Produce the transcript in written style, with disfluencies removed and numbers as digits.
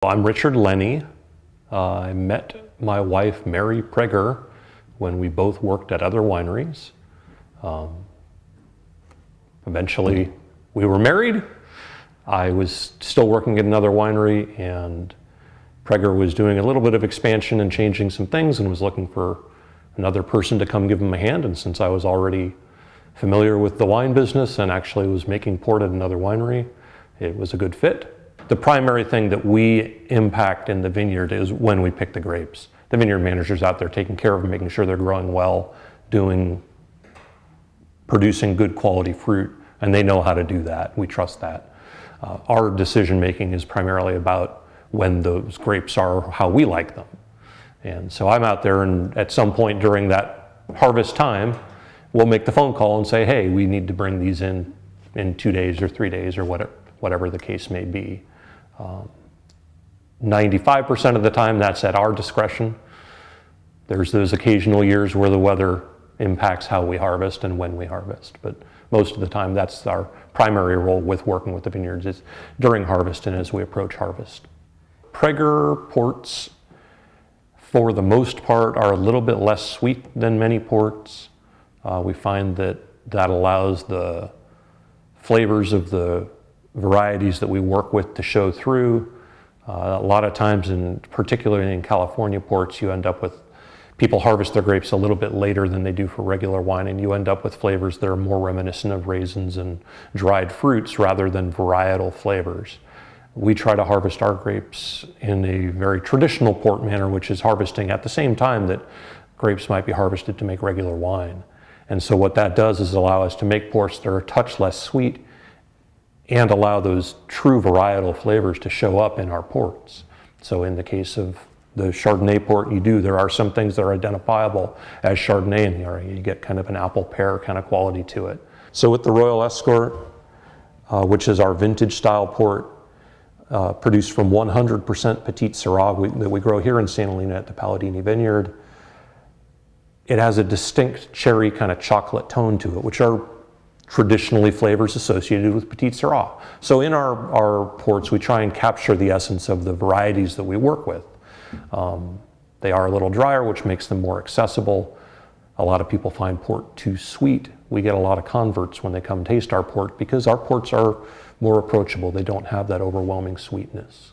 I'm Richard Lenny. I met my wife, Mary Prager, when we both worked at other wineries. Eventually, we were married. I was still working at another winery, and Prager was doing a little bit of expansion and changing some things and was looking for another person to come give him a hand. And since I was already familiar with the wine business and actually was making port at another winery, it was a good fit. The primary thing that we impact in the vineyard is when we pick the grapes. The vineyard manager's out there taking care of them, making sure they're growing well, producing good quality fruit, and they know how to do that. We trust that. Our decision making is primarily about when those grapes are how we like them. And so I'm out there, and at some point during that harvest time, we'll make the phone call and say, hey, we need to bring these in 2 days or 3 days or whatever the case may be. 95% of the time that's at our discretion. There's those occasional years where the weather impacts how we harvest and when we harvest, but most of the time that's our primary role with working with the vineyards, is during harvest and as we approach harvest. Prager ports, for the most part, are a little bit less sweet than many ports. We find that allows the flavors of the varieties that we work with to show through. A lot of times, particularly in California ports, you end up with people harvest their grapes a little bit later than they do for regular wine, and you end up with flavors that are more reminiscent of raisins and dried fruits rather than varietal flavors. We try to harvest our grapes in a very traditional port manner, which is harvesting at the same time that grapes might be harvested to make regular wine. And so what that does is allow us to make ports that are a touch less sweet and allow those true varietal flavors to show up in our ports. So in the case of the Chardonnay port, there are some things that are identifiable as Chardonnay in the area. You get kind of an apple pear kind of quality to it. So with the Royal Escort, which is our vintage style port, produced from 100% Petite Syrah that we grow here in Santa Elena at the Palladini Vineyard, it has a distinct cherry kind of chocolate tone to it, which are traditionally flavors associated with Petite Syrah. So in our ports, we try and capture the essence of the varieties that we work with. They are a little drier, which makes them more accessible. A lot of people find port too sweet. We get a lot of converts when they come taste our port because our ports are more approachable. They don't have that overwhelming sweetness.